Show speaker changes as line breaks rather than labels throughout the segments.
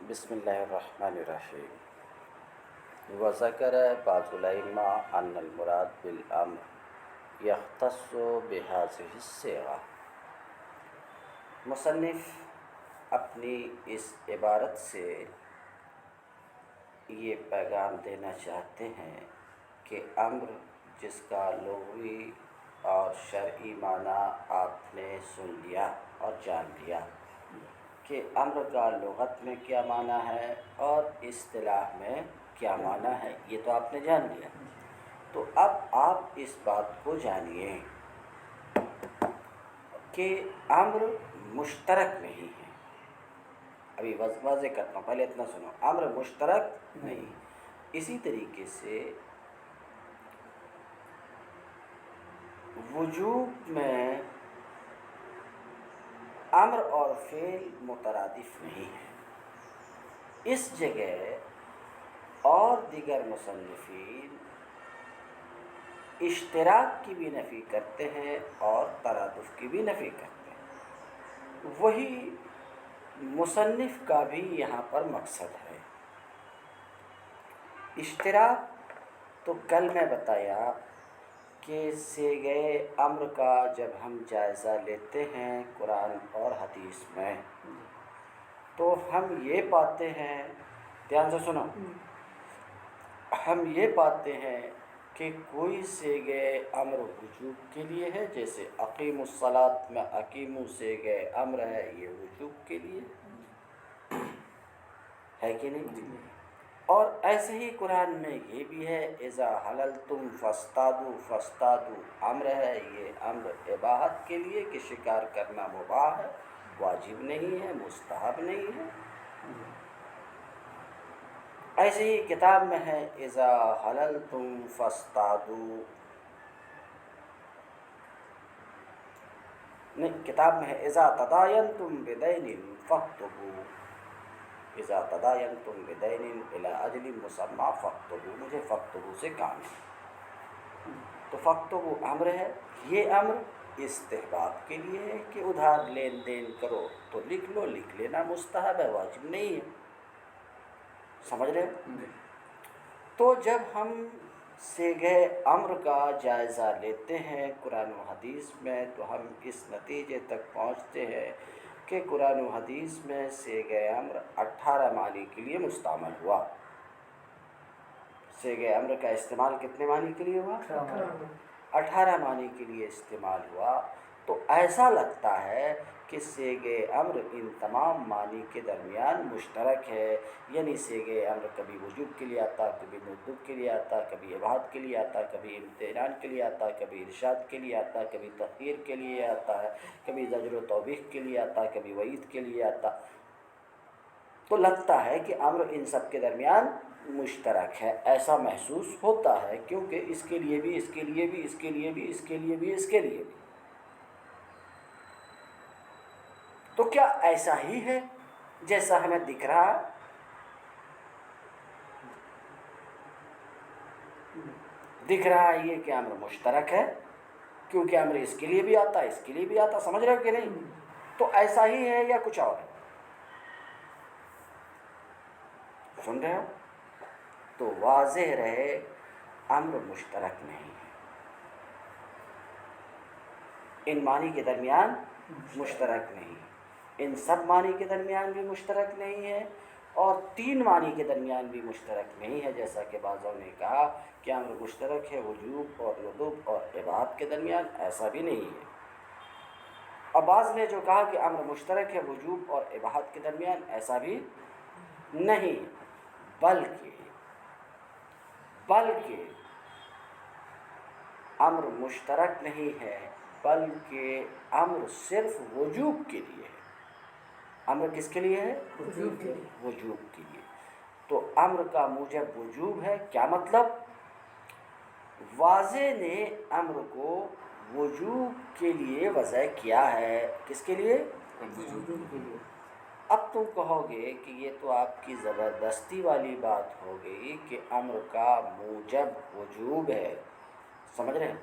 بسم اللہ الرحمن الرحیم. وذکر بعض الائمہ ان المراد بالامر یختص بہذہ الصیغہ. مصنف اپنی اس عبارت سے یہ پیغام دینا چاہتے ہیں کہ امر جس کا لغوی اور شرعی معنی آپ نے سن لیا اور جان لیا کہ امر کا لغت میں کیا معنی ہے اور اصطلاح میں کیا معنی ہے، یہ تو آپ نے جان لیا. تو اب آپ اس بات کو جانیے کہ امر مشترک نہیں ہے. ابھی واضح کرتا ہوں، پہلے اتنا سنو، امر مشترک نہیں. اسی طریقے سے وجوب میں امر اور فعل مترادف نہیں ہے. اس جگہ اور دیگر مصنفین اشتراک کی بھی نفی کرتے ہیں اور ترادف کی بھی نفی کرتے ہیں. وہی مصنف کا بھی یہاں پر مقصد ہے. اشتراک تو کل میں بتایا کہ صیغہ امر کا جب ہم جائزہ لیتے ہیں قرآن اور حدیث میں تو ہم یہ پاتے ہیں، دھیان سے سنو، ہم یہ پاتے ہیں کہ کوئی صیغہ امر وجوب کے لیے ہے، جیسے اقیم الصلاۃ میں اقیموا صیغہ امر ہے، یہ وجوب کے لیے ہے کہ نہیں؟ اور ایسے ہی قرآن میں یہ بھی ہے اذا حللتم فاصطادوا، فاصطادوا امر ہے، یہ امر اباحت کے لیے کہ شکار کرنا مباح ہے، واجب نہیں ہے، مستحب نہیں ہے. ایسے ہی کتاب میں ہے اذا حللتم فاصطادوا، نہیں کتاب میں ہے اذا تداینتم بدین فاکتبوا، اذا تداینتم بدین الی اجل مسمی فاکتبوا. مجھے فاکتبوا سے کام ہے، تو فاکتبوا امر ہے. یہ امر استحباب کے لیے ہے کہ ادھار لین دین کرو تو لکھ لو، لکھ لینا مستحب ہے، واجب نہیں ہے. سمجھ رہے ہو؟ تو جب ہم صیغہ امر کا جائزہ لیتے ہیں قرآن و حدیث میں تو ہم اس نتیجے تک پہنچتے ہیں کہ قرآن و حدیث میں صیغہ امر 18 معنی کے لیے مستعمل ہوا. صیغہ امر کا استعمال کتنے معنی کے لیے ہوا؟ 18 معنی کے لیے استعمال ہوا. تو ایسا لگتا ہے کہ صیغہ امر ان تمام معنی کے درمیان مشترک ہے. یعنی صیغہ امر کبھی وجوب کے لیے آتا، کبھی ندب کے لیے آتا، کبھی اباحت کے لیے آتا، کبھی امتنان کے لیے آتا، کبھی ارشاد کے لیے آتا، کبھی تحقیر کے لیے آتا ہے، کبھی زجر و توبیخ کے لیے آتا، کبھی وعید کے لیے آتا. تو لگتا ہے کہ امر ان سب کے درمیان مشترک ہے، ایسا محسوس ہوتا ہے، کیونکہ اس کے لیے بھی، اس کے لیے بھی، اس کے لیے بھی، اس کے لیے بھی، اس کے لیے بھی. تو کیا ایسا ہی ہے جیسا ہمیں دکھ رہا ہے؟ دکھ رہا ہے یہ کہ امر مشترک ہے، کیونکہ امر اس کے لیے بھی آتا ہے، اس کے لیے بھی آتا. سمجھ رہے ہو کہ نہیں؟ تو ایسا ہی ہے یا کچھ اور ہے؟ سن رہے ہو؟ تو واضح رہے امر مشترک نہیں ہے، ان معنی کے درمیان مشترک نہیں ہے، ان سب معنی کے درمیان بھی مشترک نہیں ہے، اور 3 معنی کے درمیان بھی مشترک نہیں ہے. جیسا کہ بعضوں نے کہا کہ امر مشترک ہے وجوب اور ندب اور اباحت کے درمیان، ایسا بھی نہیں ہے. اور بعض نے جو کہا کہ امر مشترک ہے وجوب اور اباحت کے درمیان، ایسا بھی نہیں. بلکہ امر مشترک نہیں ہے، بلکہ امر صرف وجوب کے لیے ہے. امر کس کے لیے ہے؟
وجوب کے لیے.
وجوب کے لیے. تو امر کا موجب وجوب ہے. کیا مطلب؟ واضح نے امر کو وجوب کے لیے وضع کیا ہے. کس کے لیے؟
وجوب کے لیے.
اب تم کہو گے کہ یہ تو آپ کی زبردستی والی بات ہو گئی کہ امر کا موجب وجوب ہے. سمجھ رہے ہیں؟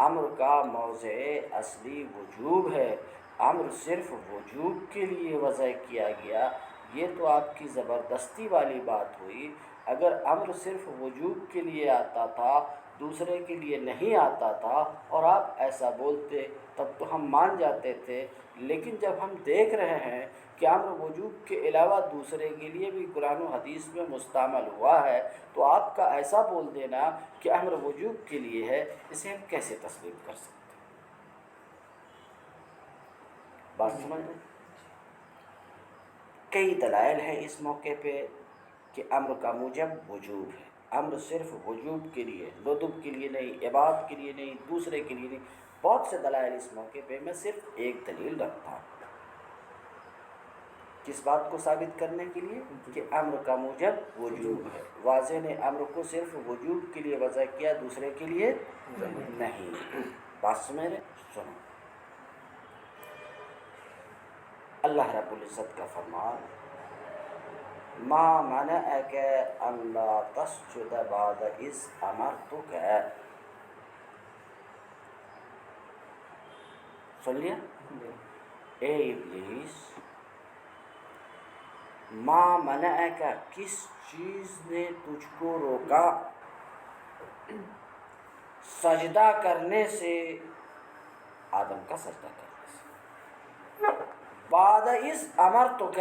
امر کا موضع اصلی وجوب ہے، امر صرف وجوب کے لیے وضع کیا گیا، یہ تو آپ کی زبردستی والی بات ہوئی. اگر امر صرف وجوب کے لیے آتا تھا، دوسرے کے لیے نہیں آتا تھا، اور آپ ایسا بولتے تب تو ہم مان جاتے تھے. لیکن جب ہم دیکھ رہے ہیں کہ امر وجوب کے علاوہ دوسرے کے لیے بھی قرآن و حدیث میں مستعمل ہوا ہے، تو آپ کا ایسا بول دینا کہ امر وجوب کے لیے ہے، اسے ہم کیسے تسلیم کر سکتے ہیں؟ بات سمجھ رہے ہیں؟ کئی دلائل ہیں اس موقع پہ کہ امر کا موجب وجوب ہے. امر صرف وجوب کے لیے، ندب کے لیے نہیں، عبادت کے لیے نہیں، دوسرے کے لیے نہیں. بہت سے دلائل اس موقع پہ، میں صرف ایک دلیل رکھتا ہوں کس بات کو ثابت کرنے کے لیے کہ امر کا موجب وجوب ہے. واضح نے امر کو صرف وجوب کے لیے وضع کیا، دوسرے کے لیے نہیں. بات سمجھ رہے؟ سنو، اللہ رب العزت کا فرمان، ما منعک ان لا تسجد بعد اذ امرتک. سن لیا؟ اے ابلیس، ما منعک، کس چیز نے تجھ کو روکا سجدہ کرنے سے، آدم کا سجدہ کرنے سے، بعد اذ امرتک،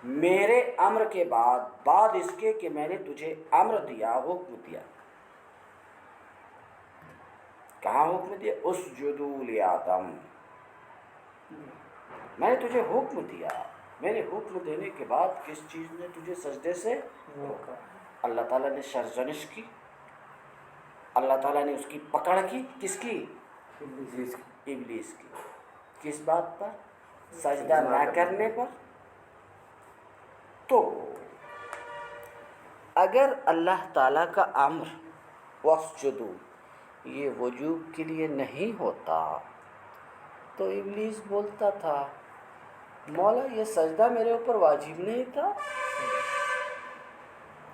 میرے امر کے بعد، بعد اس کے کہ میں نے تجھے امر دیا، حکم دیا. کہاں حکم دیا؟ اسجدوا لآدم. میں نے تجھے حکم دیا. میں نے حکم دینے کے بعد کس چیز نے تجھے سجدے سے روکا؟ اللہ تعالیٰ نے سرزنش کی، اللہ تعالیٰ نے اس کی پکڑ کی. کس کی؟ ابلیس کی. کس بات پر؟ سجدہ نہ کرنے پر. تو اگر اللہ تعالیٰ کا امر واسجدوا یہ وجوب کے لیے نہیں ہوتا تو ابلیس بولتا تھا مولا یہ سجدہ میرے اوپر واجب نہیں تھا،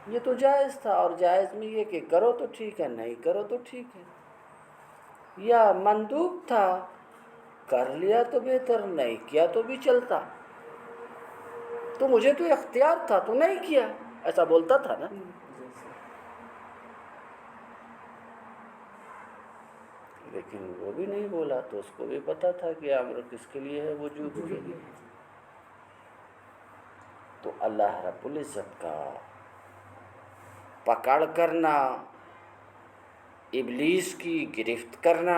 یہ تو جائز تھا، اور جائز میں یہ کہ کرو تو ٹھیک ہے، نہیں کرو تو ٹھیک ہے. یا مندوب تھا، کر لیا تو بہتر، نہیں کیا تو بھی چلتا، تو مجھے تو اختیار تھا تو نہیں کیا، ایسا بولتا تھا نا. لیکن وہ بھی نہیں بولا تو اس کو بھی پتا تھا کہ امر کس کے لیے ہے؟ وجوب کے لیے. تو اللہ رب العزت کا پکڑ کرنا، ابلیس کی گرفت کرنا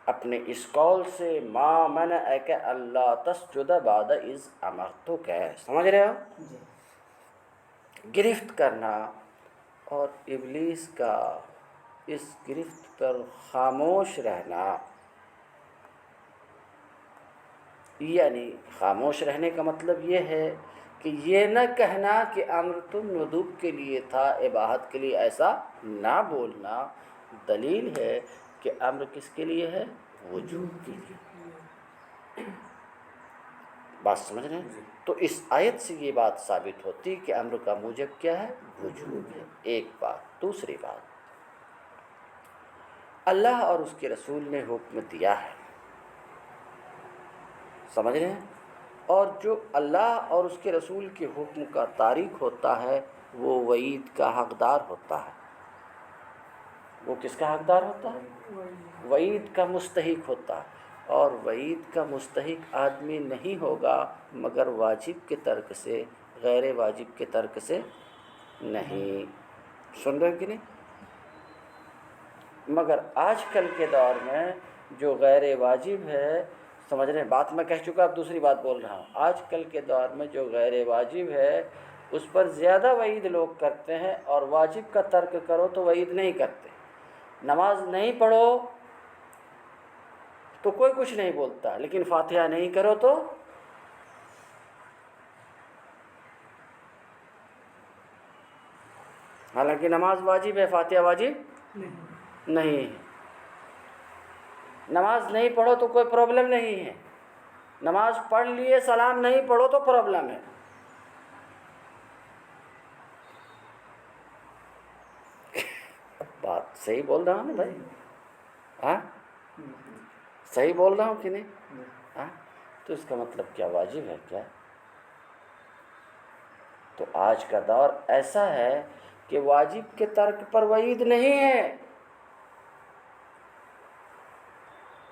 اپنے اس قول سے، ما منعک الا تسجد بعد اذ امرتک، سمجھ رہے ہو؟ گرفت کرنا، اور ابلیس کا اس گرفت پر خاموش رہنا. یعنی خاموش رہنے کا مطلب یہ ہے کہ یہ نہ کہنا کہ امر تو ندب کے لیے تھا، اباحت کے لیے، ایسا نہ بولنا. دلیل ہے کہ امر کس کے لیے ہے؟ وجوب کے لیے. بات سمجھ رہے ہیں؟ تو اس آیت سے یہ بات ثابت ہوتی کہ امر کا موجب کیا ہے؟ وجوب ہے. ایک بات. دوسری بات، اللہ اور اس کے رسول نے حکم دیا ہے، سمجھ رہے ہیں؟ اور جو اللہ اور اس کے رسول کے حکم کا تارک ہوتا ہے وہ وعید کا حقدار ہوتا ہے. وہ کس کا حقدار ہوتا ہے؟ وعید کا مستحق ہوتا ہے. اور وعید کا مستحق آدمی نہیں ہوگا مگر واجب کے ترک سے، غیر واجب کے ترک سے نہیں. سن رہے ہو کہ نہیں؟ مگر آج کل کے دور میں جو غیر واجب ہے، سمجھ رہے ہیں بات میں کہہ چکا، اب دوسری بات بول رہا ہوں. آج کل کے دور میں جو غیر واجب ہے اس پر زیادہ وعید لوگ کرتے ہیں، اور واجب کا ترک کرو تو وعید نہیں کرتے. نماز نہیں پڑھو تو کوئی کچھ نہیں بولتا، لیکن فاتحہ نہیں کرو تو حالانکہ نماز واجب ہے، فاتحہ واجب نہیں ہے. نماز نہیں پڑھو تو کوئی پرابلم نہیں ہے، نماز پڑھ لیے سلام نہیں پڑھو تو پرابلم ہے. بات صحیح بول رہا ہوں نا بھائی؟ ہاں صحیح بول رہا ہوں کہ نہیں؟ ہاں. تو اس کا مطلب کیا واجب ہے کیا؟ تو آج کا دور ایسا ہے کہ واجب کے ترک پر وعید نہیں ہے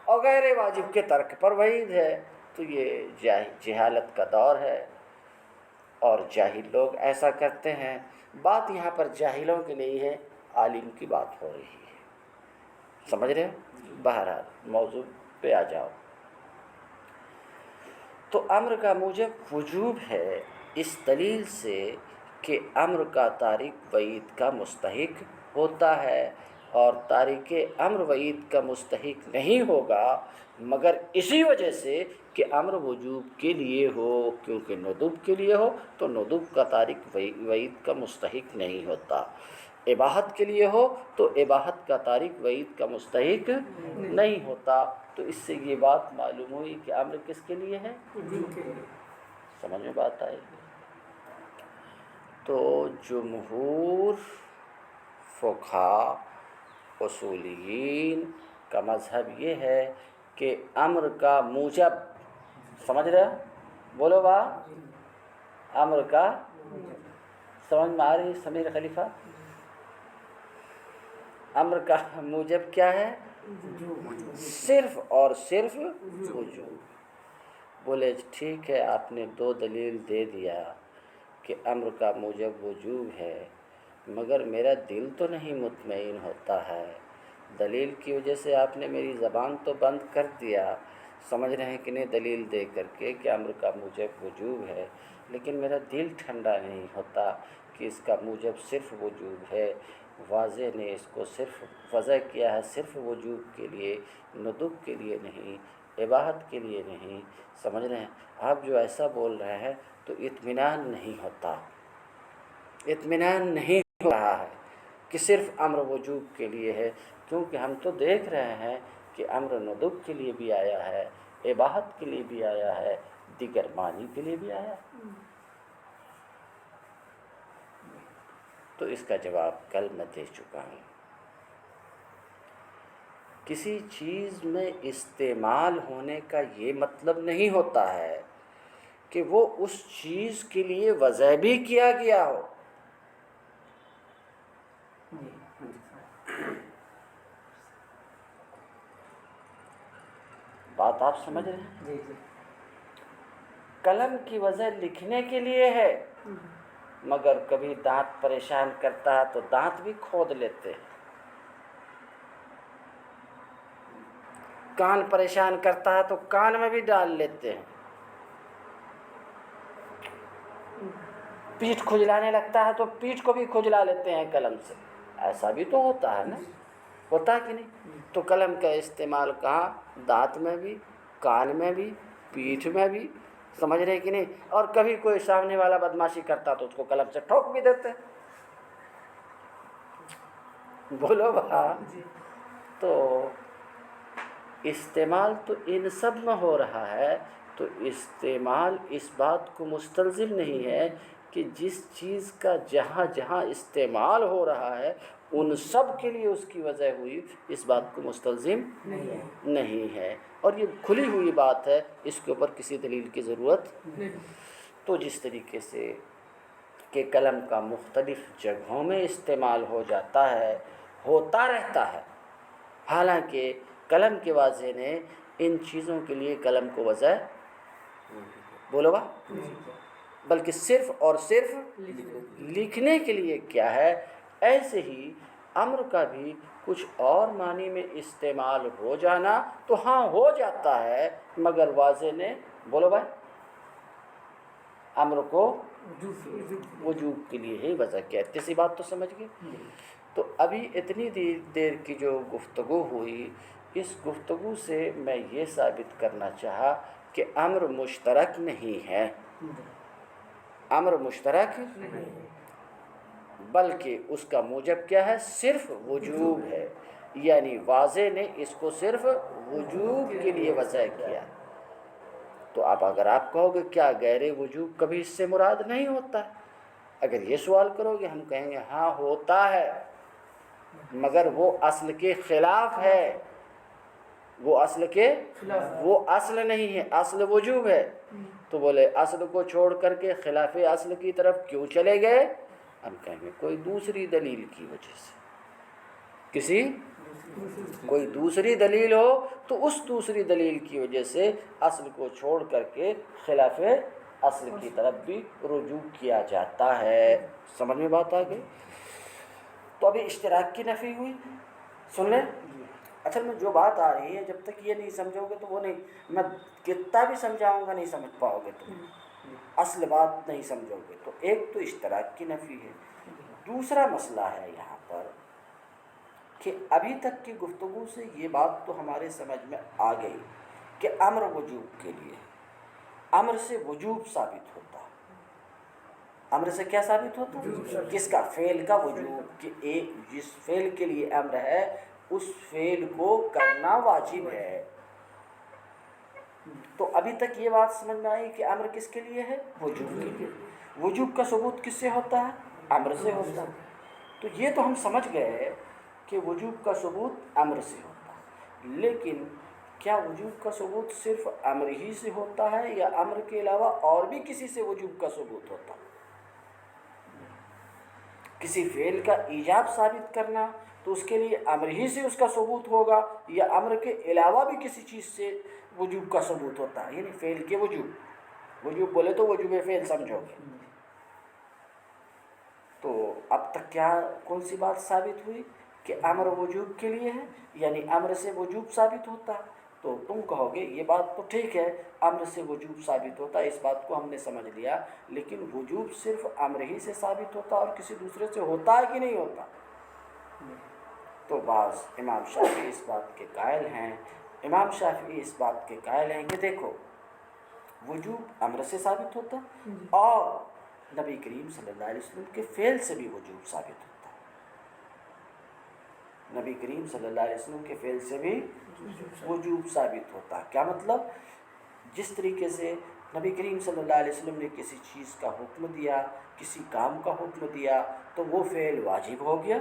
اور غیر واجب کے ترک پر وعید ہے. تو یہ جہالت کا دور ہے اور جاہل لوگ ایسا کرتے ہیں. بات یہاں پر جاہلوں کے لیے ہے، عالم کی بات ہو رہی ہے. سمجھ رہے ہو؟ بہرحال موضوع پہ آ جاؤ. تو امر کا موجب وجوب ہے اس دلیل سے کہ امر کا تارک وعید کا مستحق ہوتا ہے، اور تارک امر وعید کا مستحق نہیں ہوگا مگر اسی وجہ سے کہ امر وجوب کے لیے ہو. کیونکہ ندب کے لیے ہو تو ندب کا تارک وعید کا مستحق نہیں ہوتا. اباحت کے لیے ہو تو اباحت کا تارک وعید کا مستحق نہیں ہوتا. تو اس سے یہ بات معلوم ہوئی کہ امر کس کے لیے ہے؟ سمجھ میں بات آئی؟ تو جمہور فقہا اصولیین کا مذہب یہ ہے کہ امر کا موجب، سمجھ رہے ہو؟ بولو با، امر کا سمجھ میں آ رہی سمیر خلیفہ؟ امر کا موجب کیا ہے؟ صرف اور صرف وجوب. بولے ٹھیک ہے، آپ نے 2 دلیل دے دیا کہ امر کا موجب وجوب ہے، مگر میرا دل تو نہیں مطمئن ہوتا ہے. دلیل کی وجہ سے آپ نے میری زبان تو بند کر دیا، سمجھ رہے ہیں کہ نہیں، دلیل دے کر کے کہ امر کا موجب وجوب ہے، لیکن میرا دل ٹھنڈا نہیں ہوتا کہ اس کا موجب صرف وجوب ہے. واضح نے اس کو صرف وضع کیا ہے صرف وجوب کے لیے، ندب کے لیے نہیں، اباحت کے لیے نہیں. سمجھ رہے ہیں؟ آپ جو ایسا بول رہے ہیں تو اطمینان نہیں ہوتا، اطمینان نہیں ہو رہا ہے کہ صرف امر وجوب کے لیے ہے. کیونکہ ہم تو دیکھ رہے ہیں کہ امر ندب کے لیے بھی آیا ہے، اباحت کے لیے بھی آیا ہے، دیگر معنی کے لیے بھی آیا ہے. تو اس کا جواب کل میں دے چکا ہوں. کسی چیز میں استعمال ہونے کا یہ مطلب نہیں ہوتا ہے کہ وہ اس چیز کے لیے وضع بھی کیا گیا ہو. بات آپ سمجھ رہے ہیں؟ قلم کی وضع لکھنے کے لیے ہے، مگر کبھی دانت پریشان کرتا ہے تو دانت بھی کھود لیتے ہیں. کان پریشان کرتا ہے تو کان میں بھی ڈال لیتے ہیں. پیٹھ کھجلانے لگتا ہے تو پیٹھ کو بھی کھجلا لیتے ہیں قلم سے. ایسا بھی تو ہوتا ہے نا، ہوتا ہے کہ نہیں؟ تو قلم کا استعمال کہاں؟ دانت میں بھی، کان میں بھی، پیٹھ میں بھی. سمجھ رہے کہ نہیں؟ اور کبھی کوئی سامنے والا بدماشی کرتا تو اس کو قلم سے ٹھوک بھی دیتے. بولو بھا. تو استعمال تو ان سب میں ہو رہا ہے. تو استعمال اس بات کو مستلزم نہیں ہے کہ جس چیز کا جہاں جہاں استعمال ہو رہا ہے ان سب کے لیے اس کی وجہ ہوئی، اس بات کو مستلزم نہیں ہے. اور یہ کھلی ہوئی بات ہے، اس کے اوپر کسی دلیل کی ضرورت نہیں. تو جس طریقے سے کہ قلم کا مختلف جگہوں میں استعمال ہو جاتا ہے، ہوتا رہتا ہے، حالانکہ قلم کے واضح نے ان چیزوں کے لیے قلم کو وضع بولو با بلکہ صرف اور صرف لکھنے کے لیے کیا ہے. ایسے ہی امر کا بھی کچھ اور معنی میں استعمال ہو جانا تو ہاں ہو جاتا ہے، مگر واضح نے بولو بھائی امر کو وجوب کے لیے ہی وضع کیا. تیسری بات تو سمجھ گئے؟ تو ابھی اتنی دیر کی جو گفتگو ہوئی، اس گفتگو سے میں یہ ثابت کرنا چاہا کہ امر مشترک نہیں ہے. امر مشترک بلکہ اس کا موجب کیا ہے؟ صرف وجوب ہے. یعنی واضح نے اس کو صرف وجوب کے لیے وضع کیا. تو اب اگر آپ کہو گے کیا غیر وجوب کبھی اس سے مراد نہیں ہوتا؟ اگر یہ سوال کرو گے ہم کہیں گے ہاں ہوتا ہے، مگر وہ اصل کے خلاف ہے. وہ اصل کے وہ اصل نہیں ہے، اصل وجوب ہے. تو بولے اصل کو چھوڑ کر کے خلاف اصل کی طرف کیوں چلے گئے؟ ہم کہیں گے کوئی دوسری دلیل کی وجہ سے، کوئی دوسری دلیل ہو تو اس دوسری دلیل کی وجہ سے اصل کو چھوڑ کر کے خلاف اصل کی طرف بھی رجوع کیا جاتا ہے۔ سمجھ میں بات آ گئی؟ تو ابھی اشتراک کی نفی ہوئی، سن لیں۔ اچھا میں جو بات آ رہی ہے جب تک یہ نہیں سمجھو گے تو وہ نہیں، میں کتنا بھی سمجھاؤں گا نہیں سمجھ پاؤ گے تم، اصل بات نہیں سمجھو گے۔ تو ایک تو اشتراک کی نفی ہے، دوسرا مسئلہ ہے یہاں پر کہ ابھی تک کی گفتگو سے یہ بات تو ہمارے سمجھ میں آ گئی کہ امر وجوب کے لیے، امر سے وجوب ثابت ہوتا ہے۔ امر سے کیا ثابت ہوتا ہے؟ کس کا؟ فعل کا وجوب، کہ ایک جس فعل کے لیے امر ہے اس فعل کو کرنا واجب ہے۔ تو ابھی تک یہ بات سمجھ میں آئی کہ امر کس کے لیے ہے؟ وجوب کے لیے۔ وجوب کا ثبوت کس سے ہوتا ہے؟ امر سے ہوتا ہے۔ تو یہ تو ہم سمجھ گئے کہ وجوب کا ثبوت امر سے ہوتا ہے، لیکن کیا وجوب کا ثبوت صرف امر ہی سے ہوتا ہے یا امر کے علاوہ اور بھی کسی سے وجوب کا ثبوت ہوتا ہے؟ کسی فعل کا ایجاب ثابت کرنا تو اس کے لیے امر ہی سے اس کا ثبوت ہوگا یا امر کے علاوہ بھی کسی چیز سے وجوب کا ثبوت ہوتا ہے؟ یعنی فعل کے وجوب، وجوب بولے تو وجوب فعل سمجھو گے۔ تو اب تک کیا کون سی بات ثابت ہوئی کہ امر وجوب کے لیے ہے، یعنی امر سے وجوب ثابت ہوتا ہے۔ تو تم کہو گے یہ بات تو ٹھیک ہے، امر سے وجوب ثابت ہوتا ہے، اس بات کو ہم نے سمجھ لیا، لیکن وجوب صرف امر ہی سے ثابت ہوتا اور کسی دوسرے سے ہوتا ہے کہ نہیں ہوتا؟ تو بعض امام شافعی اس بات کے قائل ہیں، امام شافعی اس بات کے قائل ہیں کہ دیکھو وجوب امر سے ثابت ہوتا اور نبی کریم صلی اللہ علیہ وسلم کے فعل سے بھی وجوب ثابت ہوتا ہے۔ نبی کریم صلی اللہ علیہ وسلم کے فعل سے بھی وجوب ثابت ہوتا ہے۔ کیا مطلب؟ جس طریقے سے نبی کریم صلی اللہ علیہ وسلم نے کسی چیز کا حکم دیا، کسی کام کا حکم دیا تو وہ فعل واجب ہو گیا،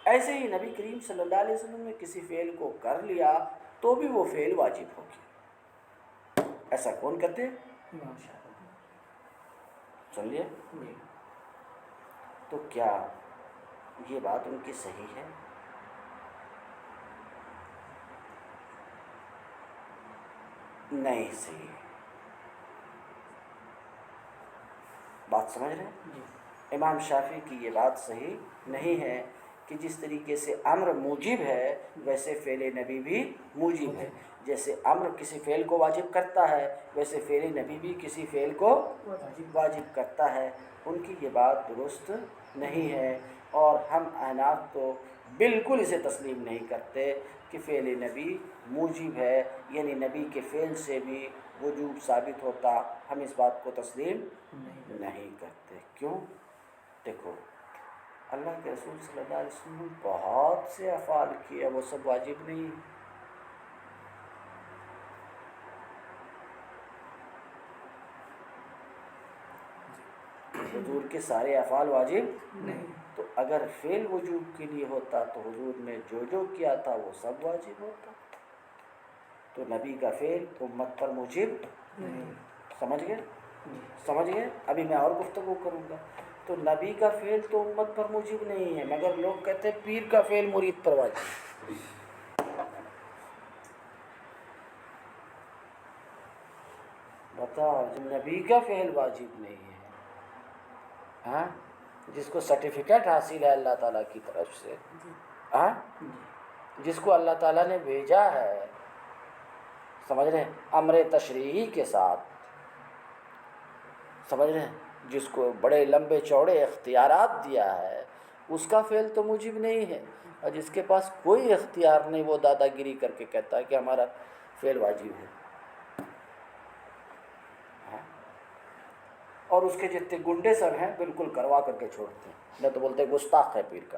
ایسے ہی نبی کریم صلی اللہ علیہ وسلم نے کسی فعل کو کر لیا تو بھی وہ فعل واجب ہو گیا۔ ایسا کون کہتے ہیں؟ سن لیے؟ تو کیا یہ بات ان کی صحیح ہے؟ نہیں صحیح ہے۔ بات سمجھ رہے ہیں؟ امام شافعی کی یہ بات صحیح نہیں ہے کہ جس طریقے سے امر موجب ہے ویسے فعل نبی بھی موجب ہے۔ جیسے امر کسی فعل کو واجب کرتا ہے ویسے فعل نبی بھی کسی فعل کو واجب کرتا ہے۔ ان کی یہ بات درست نہیں ہے، اور ہم احناف تو بالکل اسے تسلیم نہیں کرتے کہ فعل نبی موجب ہے، یعنی نبی کے فعل سے بھی وجوب ثابت ہوتا، ہم اس بات کو تسلیم نہیں کرتے۔ کیوں؟ دیکھو اللہ کے رسول صلی اللہ علیہ وسلم نے بہت سے افعال کیے، وہ سب واجب نہیں۔ حضور کے سارے افعال واجب نہیں، تو اگر فعل وجوب کے لیے ہوتا تو حضور نے جو جو کیا تھا وہ سب واجب ہوتا۔ تو نبی کا فعل امت پر موجب نہیں۔ سمجھ گئے؟ سمجھ گئے؟ ابھی میں اور گفتگو کروں گا۔ تو نبی کا فعل تو امت پر موجب نہیں ہے، مگر لوگ کہتے ہیں پیر کا فعل مرید پر واجب۔ بتاؤ، جب نبی کا فعل واجب نہیں ہے، ہاں، جس کو سرٹیفکیٹ حاصل ہے اللہ تعالیٰ کی طرف سے، ہاں، جس کو اللہ تعالیٰ نے بھیجا ہے، سمجھ رہے ہیں، امر تشریعی کے ساتھ، سمجھ رہے ہیں، جس کو بڑے لمبے چوڑے اختیارات دیا ہے، اس کا فعل تو موجب نہیں ہے، اور جس کے پاس کوئی اختیار نہیں وہ دادا گیری کر کے کہتا ہے کہ ہمارا فعل واجب ہے، اور اس کے جتنے گنڈے سب ہیں بالکل کروا کر کے چھوڑتے ہیں، نہ تو بولتے گستاخ ہے پیر کا۔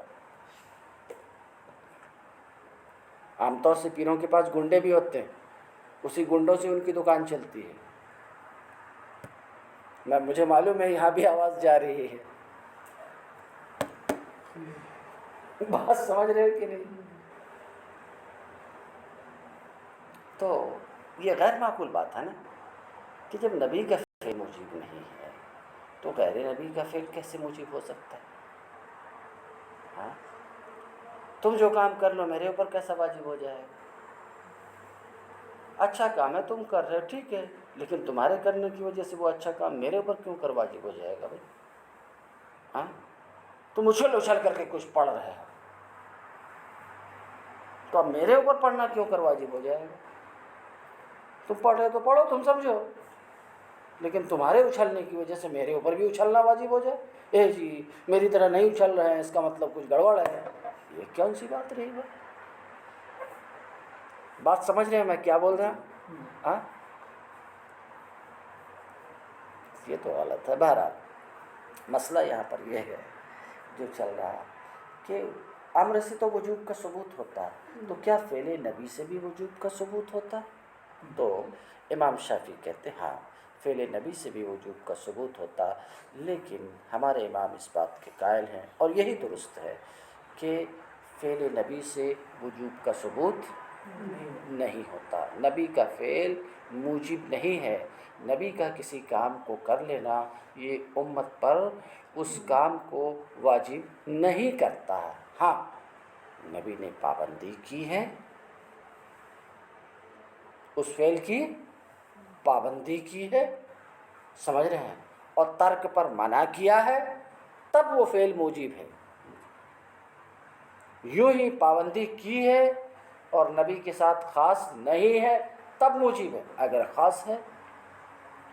عام طور سے پیروں کے پاس گنڈے بھی ہوتے ہیں، اسی گنڈوں سے ان کی دکان چلتی ہے۔ مجھے معلوم ہے یہاں بھی آواز جا رہی ہے، بات سمجھ رہے ہو کہ نہیں؟ تو یہ غیر معقول بات ہے نا کہ جب نبی کا فعل موجب نہیں ہے تو غیر نبی کا فعل کیسے موجب ہو سکتا ہے؟ ہاں، تم جو کام کر لو میرے اوپر کیسا واجب ہو جائے گا؟ اچھا کام ہے تم کر رہے ہو ٹھیک ہے، لیکن تمہارے کرنے کی وجہ سے وہ اچھا کام میرے اوپر کیوں کر واجب ہو جائے گا بھائی؟ ہاں، تم اچھل اچھل کر کے کچھ پڑھ رہے ہو تو اب میرے اوپر پڑھنا کیوں کر واجب ہو جائے گا؟ تم پڑھ رہے تو پڑھو، تم سمجھو، لیکن تمہارے اچھلنے کی وجہ سے میرے اوپر بھی اچھلنا واجب ہو جائے، اے جی میری طرح نہیں اچھل رہے ہیں اس کا مطلب کچھ گڑبڑ ہے، یہ کون سی بات رہی بھائی؟ بات سمجھ رہے ہیں میں کیا بول رہا ہوں؟ ہاں، یہ تو غلط ہے۔ بہرحال مسئلہ یہاں پر یہ ہے جو چل رہا کہ امر سے تو وجوب کا ثبوت ہوتا ہے، تو کیا فعل نبی سے بھی وجوب کا ثبوت ہوتا ہے؟ تو امام شافعی کہتے ہیں ہاں فعل نبی سے بھی وجوب کا ثبوت ہوتا، لیکن ہمارے امام اس بات کے قائل ہیں اور یہی درست ہے کہ فعل نبی سے وجوب کا ثبوت نہیں ہوتا، نبی کا فعل موجب نہیں ہے، نبی کا کسی کام کو کر لینا یہ امت پر اس کام کو واجب نہیں کرتا ہے۔ ہاں نبی نے پابندی کی ہے، اس فعل کی پابندی کی ہے، سمجھ رہے ہیں، اور ترک پر منع کیا ہے، تب وہ فعل موجب ہے۔ یوں ہی پابندی کی ہے اور نبی کے ساتھ خاص نہیں ہے تب موجب ہے، اگر خاص ہے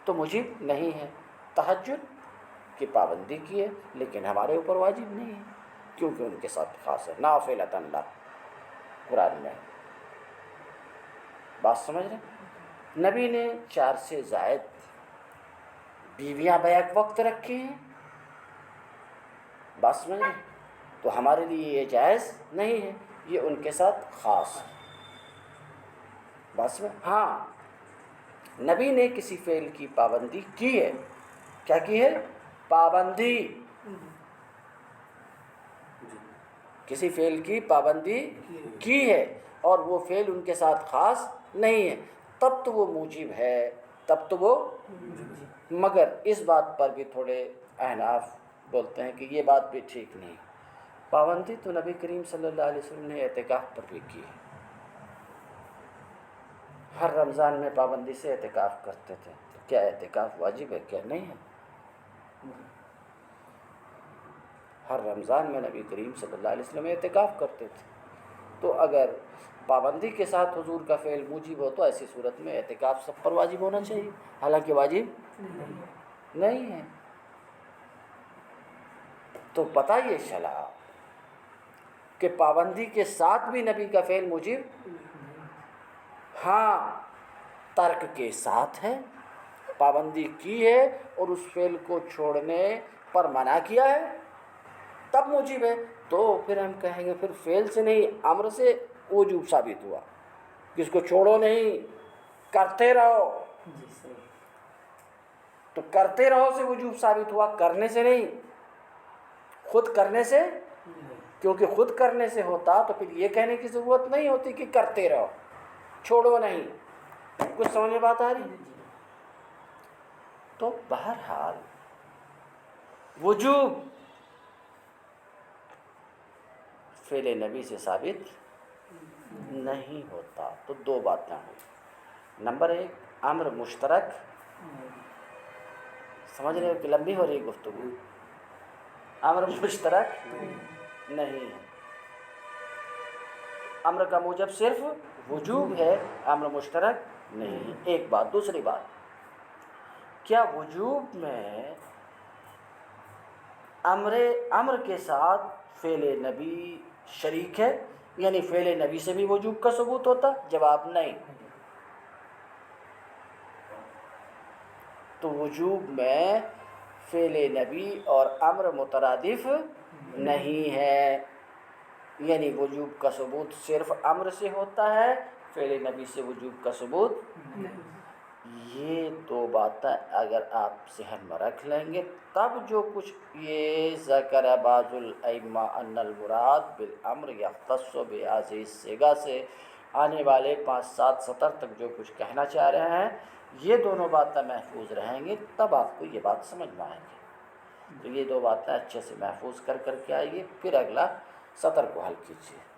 تو موجب نہیں ہے۔ تہجد کی پابندی کی ہے لیکن ہمارے اوپر واجب نہیں ہے کیونکہ ان کے ساتھ خاص ہے، نافلۃ لک قرآن میں بات سمجھ رہے ہیں؟ نبی نے 4 سے زائد بیویاں بیک وقت رکھی ہیں، بات سمجھ رہے ہیں؟ تو ہمارے لیے یہ جائز نہیں ہے، یہ ان کے ساتھ خاص ہے، بات سمجھ؟ ہاں نبی نے کسی فعل کی پابندی کی ہے، کیا کی ہے؟ پابندی، کسی فعل کی پابندی کی ہے اور وہ فعل ان کے ساتھ خاص نہیں ہے، تب تو وہ موجب ہے، تب تو وہ، مگر اس بات پر بھی تھوڑے احناف بولتے ہیں کہ یہ بات بھی ٹھیک نہیں، پابندی تو نبی کریم صلی اللہ علیہ وسلم نے اعتکاف پر بھی کی ہے، ہر رمضان میں پابندی سے اعتکاف کرتے تھے، تو کیا اعتکاف واجب ہے؟ کیا نہیں ہے؟ ہر رمضان میں نبی کریم صلی اللہ علیہ وسلم اعتکاف کرتے تھے، تو اگر پابندی کے ساتھ حضور کا فعل موجب ہو تو ایسی صورت میں اعتکاف سب پر واجب ہونا چاہیے، حالانکہ واجب نہیں ہے۔ تو پتہ یہ چلا کہ پابندی کے ساتھ بھی نبی کا فعل موجب، ہاں ترک کے ساتھ ہے، پابندی کی ہے اور اس فعل کو چھوڑنے پر منع کیا ہے تب موجب ہے، تو پھر ہم کہیں گے پھر فعل سے نہیں امر سے وجوب ثابت ہوا، کس کو چھوڑو نہیں کرتے رہو، تو کرتے رہو سے وجوب ثابت ہوا، کرنے سے نہیں، خود کرنے سے، کیونکہ خود کرنے سے ہوتا تو پھر یہ کہنے کی ضرورت نہیں ہوتی کہ کرتے رہو چھوڑو نہیں۔ کچھ سمجھ میں بات آ رہی؟ تو بہرحال وجوب فعل نبی سے ثابت نہیں ہوتا، تو 2 باتیں ہوئی، نمبر 1 امر مشترک، سمجھ رہے ہو کہ لمبی ہو رہی گفتگو، امر مشترک نہیں ہے، امر کا موجب صرف وجوب ہے، امر مشترک نہیں ہے، ایک بات۔ دوسری بات، کیا وجوب میں امر کے ساتھ فعل نبی شریک ہے، یعنی فعل نبی سے بھی وجوب کا ثبوت ہوتا؟ جواب نہیں، تو وجوب میں فعل نبی اور امر مترادف نہیں ہے، یعنی وجوب کا ثبوت صرف امر سے ہوتا ہے، فعل نبی سے وجوب کا ثبوت نہیں۔ یہ 2 باتیں اگر آپ ذہن میں رکھ لیں گے تب جو کچھ یہ ذکر بعض الائمہ ان المراد بالامر یختص بهذه الصیغہ سے آنے والے 5-7 سطر تک جو کچھ کہنا چاہ رہے ہیں یہ دونوں باتیں محفوظ رہیں گی تب آپ کو یہ بات سمجھ میں آئے گی. تو یہ دو باتیں اچھے سے محفوظ کر کے آئیے، پھر اگلا سطر کو حل کیجیے.